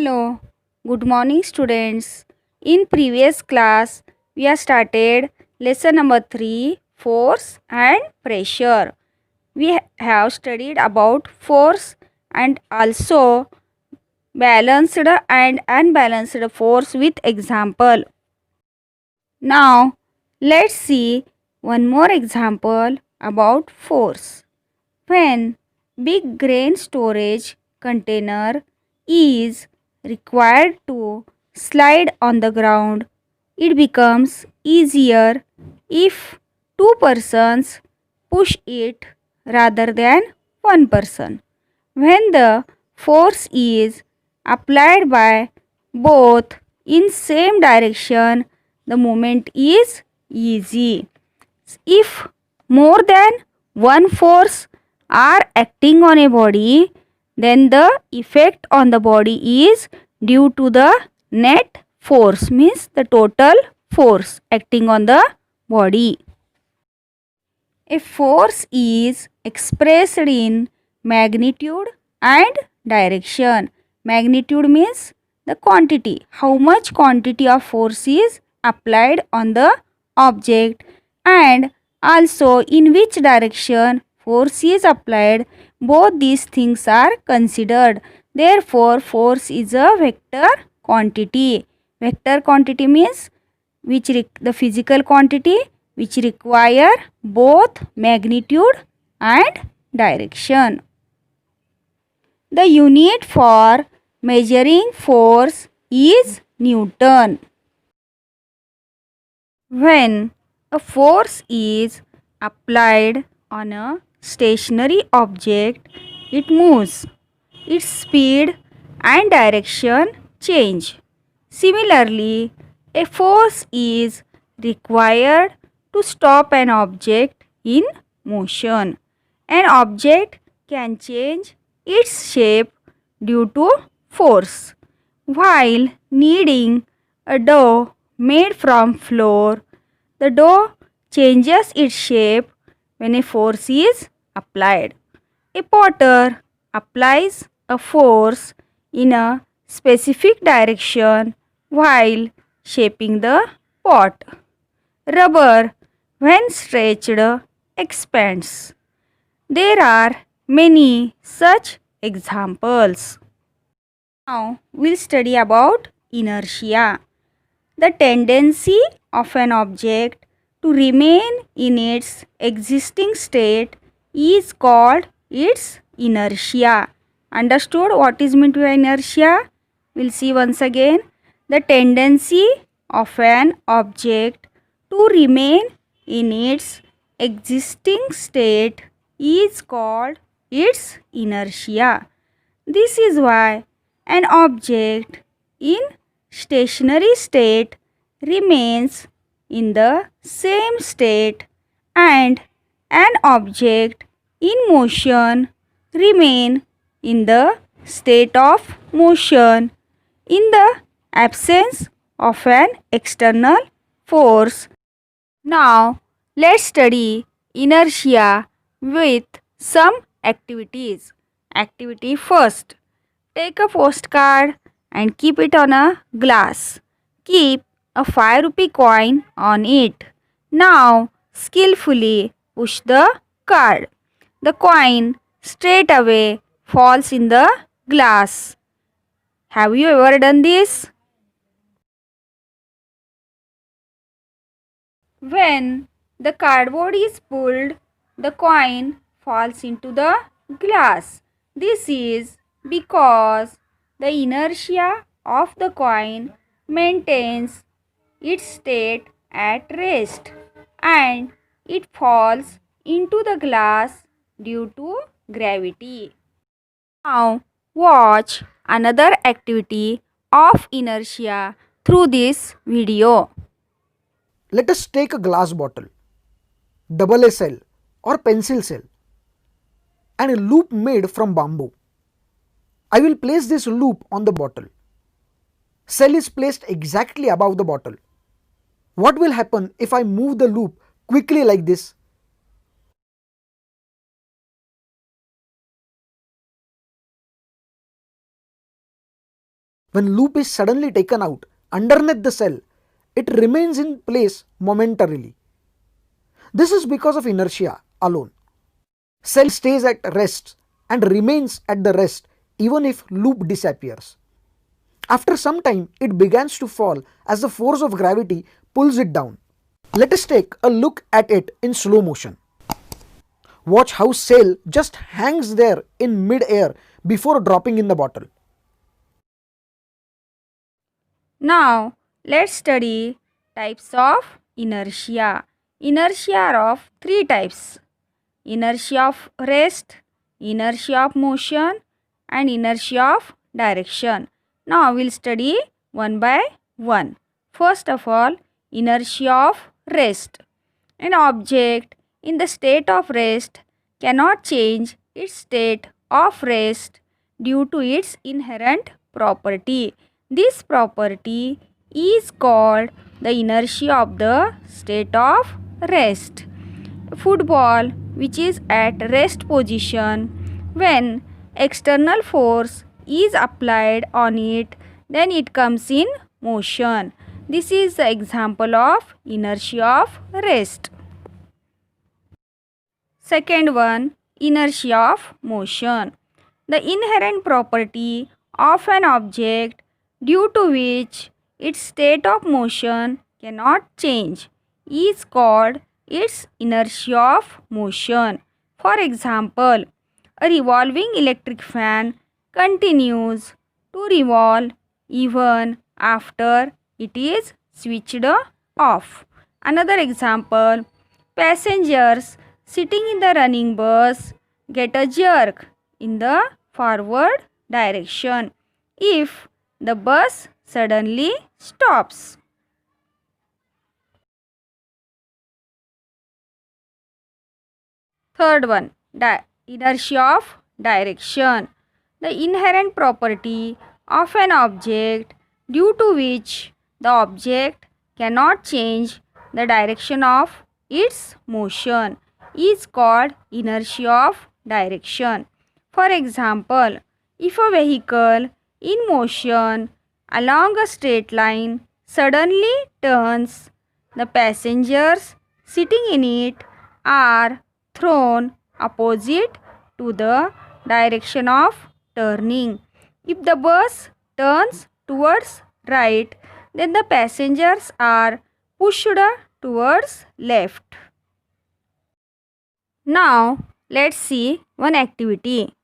Hello, good morning students. In previous class, we have started lesson number 3, force and pressure. We have studied about force and also balanced and unbalanced force with example. Now, let's see one more example about force. When big grain storage container is required to slide on the ground, it becomes easier if two persons push it rather than one person. When the force is applied by both in same direction, the movement is easy. If more than one force are acting on a body, then the effect on the body is due to the net force, means the total force acting on the body. A force is expressed in magnitude and direction. Magnitude means the quantity, how much quantity of force is applied on the object, and also in which direction force is applied. Both these things are considered. Therefore, force is a vector quantity. Vector quantity means the physical quantity which require both magnitude and direction. The unit for measuring force is Newton. When a force is applied on a stationary object, it moves. Its speed and direction change. Similarly, a force is required to stop an object in motion. An object can change its shape due to force. While kneading a dough made from flour, the dough changes its shape when a force is applied. A potter applies a force in a specific direction while shaping the pot. Rubber, when stretched, expands. There are many such examples. Now we'll study about inertia. The tendency of an object to remain in its existing state is called its inertia. Understood what is meant by inertia? We'll see once again. The tendency of an object to remain in its existing state is called its inertia. This is why an object in stationary state remains in the same state and an object in motion remain in the state of motion in the absence of an external force. Now let's study inertia with some activities. Activity first. Take a postcard and keep it on a glass. Keep a 5 rupee coin on it. Now skillfully push the card. The coin straight away falls in the glass. Have you ever done this? When the cardboard is pulled, the coin falls into the glass. This is because the inertia of the coin maintains its state at rest and it falls into the glass due to gravity. Now watch another activity of inertia through this video. Let us take a glass bottle, double A cell or pencil cell and a loop made from bamboo. I will place this loop on the bottle. Cell is placed exactly above the bottle. What will happen if I move the loop quickly like this? When loop is suddenly taken out underneath the cell, it remains in place momentarily. This is because of inertia alone. Cell stays at rest and remains at the rest even if loop disappears. After some time, it begins to fall as the force of gravity pulls it down. Let us take a look at it in slow motion. Watch how cell just hangs there in mid-air before dropping in the bottle. Now, let's study types of inertia. Inertia are of three types: inertia of rest, inertia of motion, and inertia of direction. Now, we'll study one by one. First of all, inertia of rest. An object in the state of rest cannot change its state of rest due to its inherent property. This property is called the inertia of the state of rest. Football, which is at rest position, when external force is applied on it, then it comes in motion. This is the example of inertia of rest. Second one, inertia of motion. The inherent property of an object due to which its state of motion cannot change is called its inertia of motion. For example, a revolving electric fan continues to revolve even after it is switched off. Another example, passengers sitting in the running bus get a jerk in the forward direction if the bus suddenly stops. Third one, inertia of direction. The inherent property of an object due to which the object cannot change the direction of its motion is called inertia of direction. For example, if a vehicle in motion along a straight line suddenly turns, the passengers sitting in it are thrown opposite to the direction of turning. If the bus turns towards right, then the passengers are pushed towards left. Now, let's see one activity.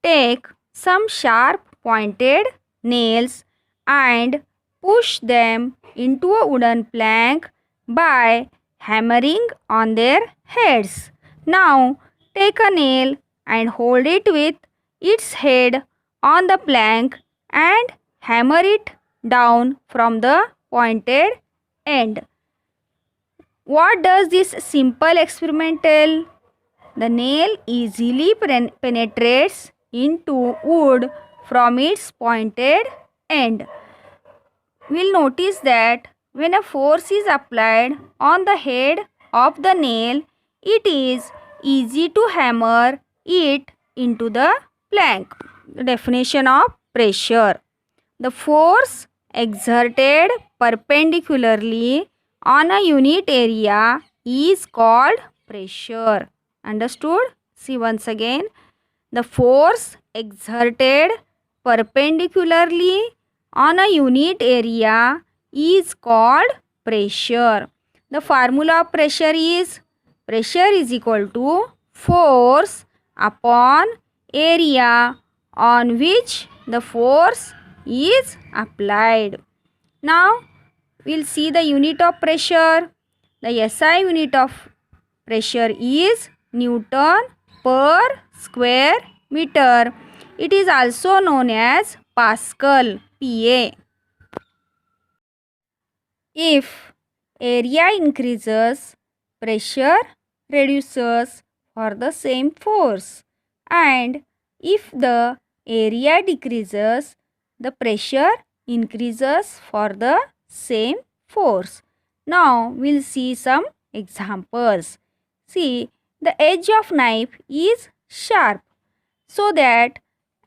Take some sharp pointed nails and push them into a wooden plank by hammering on their heads. Now, take a nail and hold it with its head on the plank and hammer it down from the pointed end. What does this simple experiment tell? The nail easily penetrates into wood from its pointed end. We'll notice that when a force is applied on the head of the nail, it is easy to hammer it into the plank. The definition of pressure. The force exerted perpendicularly on a unit area is called pressure. Understood? See once again. The force exerted perpendicularly on a unit area is called pressure. The formula of pressure is equal to force upon area on which the force is applied. Now, we'll see the unit of pressure. The SI unit of pressure is Newton per square meter. It is also known as Pascal, PA. If area increases, pressure reduces for the same force, and if the area decreases, the pressure increases for the same force. Now we'll see some examples. See, the edge of knife is sharp, so that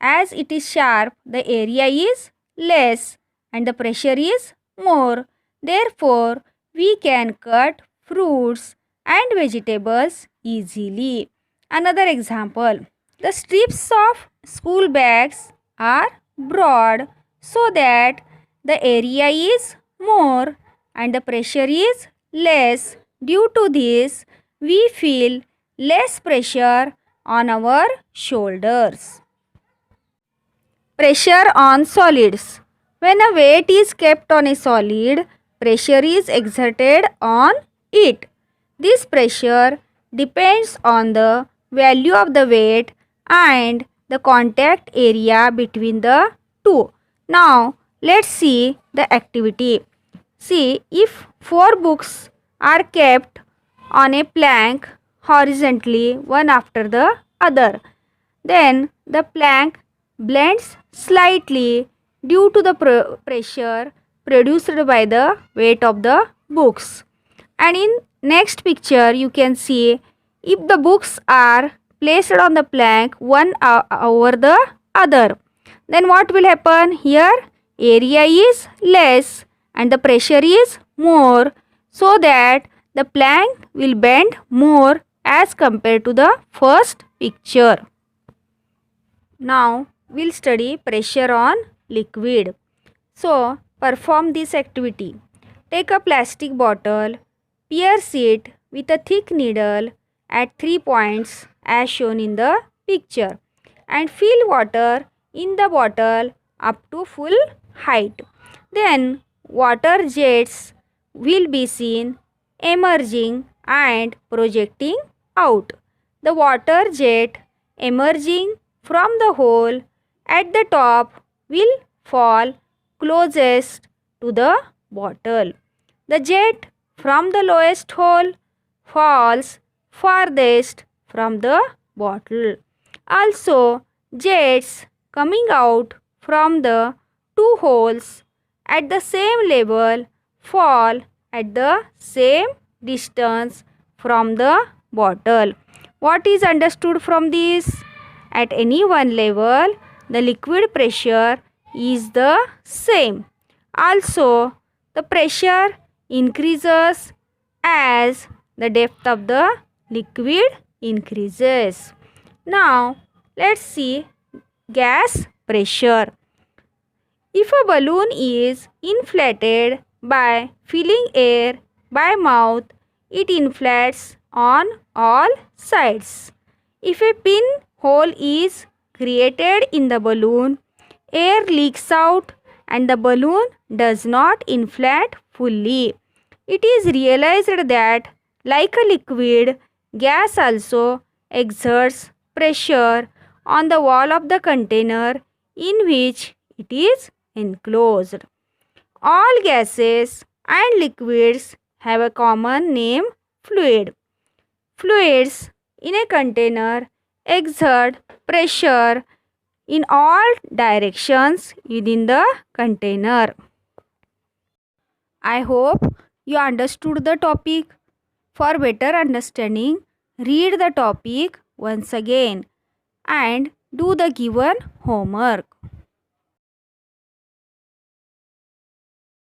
as it is sharp, the area is less. and the pressure is more. Therefore, we can cut fruits and vegetables easily. Another example, the strips of school bags are broad so that the area is more and the pressure is less. Due to this, we feel less pressure on our shoulders. Pressure on solids. When a weight is kept on a solid, pressure is exerted on it. This pressure depends on the value of the weight and the contact area between the two. Now, let's see the activity. See, if 4 books are kept on a plank horizontally one after the other, then the plank bends slightly due to the pressure produced by the weight of the books. And in next picture you can see, if the books are placed on the plank one over the other, then what will happen? Here area is less and the pressure is more, so that the plank will bend more as compared to the first picture. Now we'll study pressure on liquid. So perform this activity. Take a plastic bottle, pierce it with a thick needle at 3 points as shown in the picture, and fill water in the bottle up to full height. Then water jets will be seen emerging and projecting out. The water jet emerging from the hole at the top will fall closest to the bottle. The jet from the lowest hole falls farthest from the bottle. Also, jets coming out from the 2 holes at the same level fall at the same distance from the bottle. What is understood from this? At any one level, the liquid pressure is the same. Also, the pressure increases as the depth of the liquid increases. Now, let's see gas pressure. If a balloon is inflated by filling air by mouth, it inflates on all sides. If a pinhole is created in the balloon, air leaks out and the balloon does not inflate fully. It is realized that, like a liquid, gas also exerts pressure on the wall of the container in which it is enclosed. All gases and liquids have a common name, fluid. Fluids in a container exert pressure in all directions within the container. I hope you understood the topic. For better understanding, read the topic once again and do the given homework.